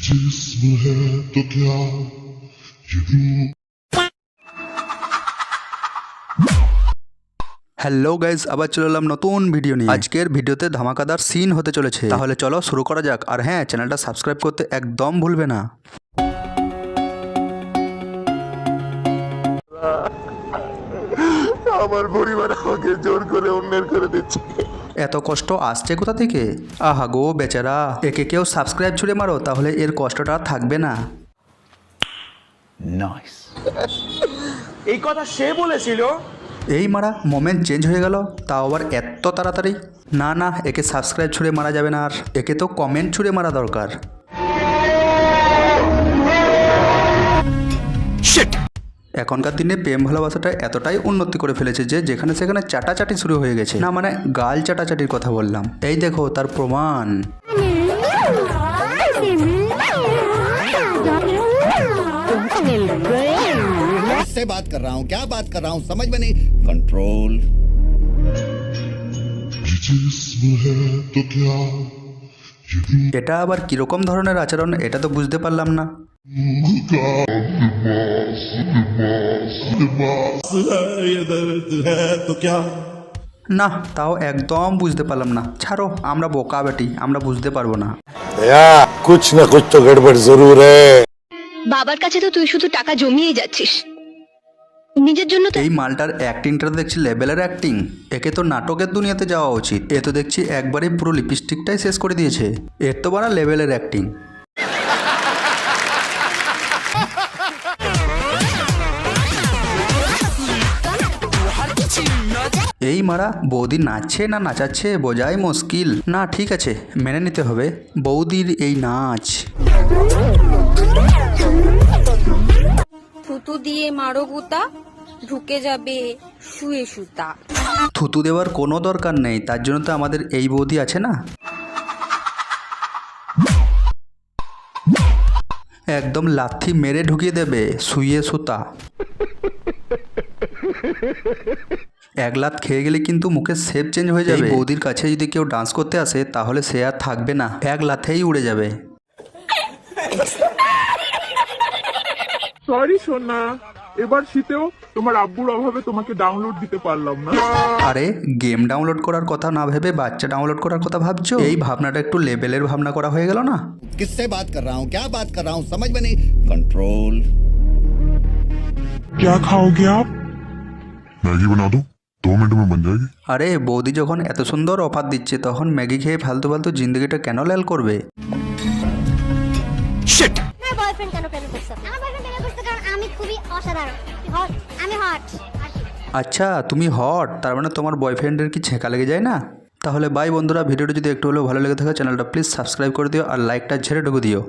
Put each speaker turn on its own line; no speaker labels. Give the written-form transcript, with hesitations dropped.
जिस्म है तो क्या ये रूह।
হ্যালো গাইজ, আবার চলে এলাম নতুন ভিডিও নিয়ে। আজকের ভিডিওতে ধামাকাদার সিন হতে চলেছে, তাহলে চলো শুরু করা যাক। আর হ্যাঁ, চ্যানেলটা সাবস্ক্রাইব করতে একদম ভুলবে না।
আমার পরিবার আমাকে জোর করে অন্যের করে দিচ্ছে।
এত কষ্ট আসছে কোথা থেকে? আহা গো বেচারা, একে কেউ সাবস্ক্রাইব ছুড়ে মারো, তাহলে এর কষ্টটা আর থাকবে না।
নাইস।
এই কথা সে বলেছিল।
এই মারা মোমেন্ট চেঞ্জ হয়ে গেল, তাও আবার এত তাড়াতাড়ি। না না, একে সাবস্ক্রাইব ছুড়ে মারা যাবে না, আর একে তো কমেন্ট ছুড়ে মারা দরকার। এখনকার দিনে প্রেম ভালোবাসাটা এতটাই উন্নতি করে ফেলেছে যে যেখানে সেখানে চাটাচাটি শুরু হয়ে গেছে। না মানে গাল চাটাচাটির কথা বললাম। এই দেখো তার প্রমাণ।
से बात कर रहा हूँ, क्या बात कर रहा हूँ, समझ में नहीं। कंट्रोल।
ये जिस्म है तो क्या ये रूह
এটা আবার কিরকম ধরনের আচরণ, এটা তো বুঝতে পারলাম না।
का लिबास है ये दर्द है तो क्या।
না, তাও একদম বুঝতে পারলাম না। ছাড়ো, আমরা বোকা বেটি, আমরা বুঝতে পারবো না।
कुछ न कुछ तो गड़बड़ जरूर है।
বাবার কাছে তো তুই শুধু টাকা জমিয়ে যাচ্ছিস, নিজের জন্য তো।
এই মালটার অ্যাক্টিংটা দেখছি লেভেলের অ্যাক্টিং। একে তো নাটকের দুনিয়াতে যাওয়া উচিত। এ তো দেখছি একবারে পুরো লিপস্টিকটাই শেষ করে দিয়েছে। এর তো বাড়া লেভেলের অ্যাক্টিং। এই মারা বৌদি নাচছে না নাচাচ্ছে বোঝাই মুশকিল। না ঠিক আছে, মেনে নিতে হবে বৌদির এই নাচ।
থুতু দিয়ে মারো গুতা, ঢুকে যাবে শুয়ে সুতা।
থুতু দেওয়ার কোনো দরকার নেই, তার জন্য তো আমাদের এই বৌদি আছে না। একদম লাথি মেরে ঢুকিয়ে দেবে শুয়ে সুতা। এক লাত খেয়ে গেলে কিন্তু মুখের শেপ চেঞ্জ হয়ে যাবে। এই বৌদির কাছে যদি কেউ ডান্স করতে আসে তাহলে সে আর থাকবে না, এক লাথেই উড়ে যাবে।
সরি সোনা, এবার শীতেও তোমার আব্বুর অভাবে তোমাকে ডাউনলোড দিতে পারলাম না।
আরে গেম ডাউনলোড করার কথা না ভেবে বাচ্চা ডাউনলোড করার কথা ভাবছো? এই ভাবনাটা একটু লেভেলের ভাবনা করা হয়ে গেল না।
किससे बात कर रहा हूँ, क्या बात कर रहा हूँ, समझ में नहीं। कंट्रोल।
क्या खाओगे आप?
मैगी बना दो, 2 मिनट में बन जाएगी।
আরে বৌদি যখন এত সুন্দর অফার দিচ্ছে তখন ম্যাগি খেয়ে ফালতু ফালতু জিন্দগিটা কেন লাল করবে?
আমার বয়ফ্রেন্ড কেন প্রেম করছে? আমার বয়ফ্রেন্ড প্রেম করছে কারণ আমি খুবই অসাধারণ, হট, আমি হট।
আচ্ছা তুমি হট, তার মানে তোমার বয়ফ্রেন্ডের কি ছেঁকা লেগে যায় না? তাহলে বাই বন্ধুরা, ভিডিওটা যদি একটু হলেও ভালো লেগে থাকে চ্যানেলটা প্লিজ সাবস্ক্রাইব করে দিও আর লাইকটা ঝেড়ে ঢুকে দিও।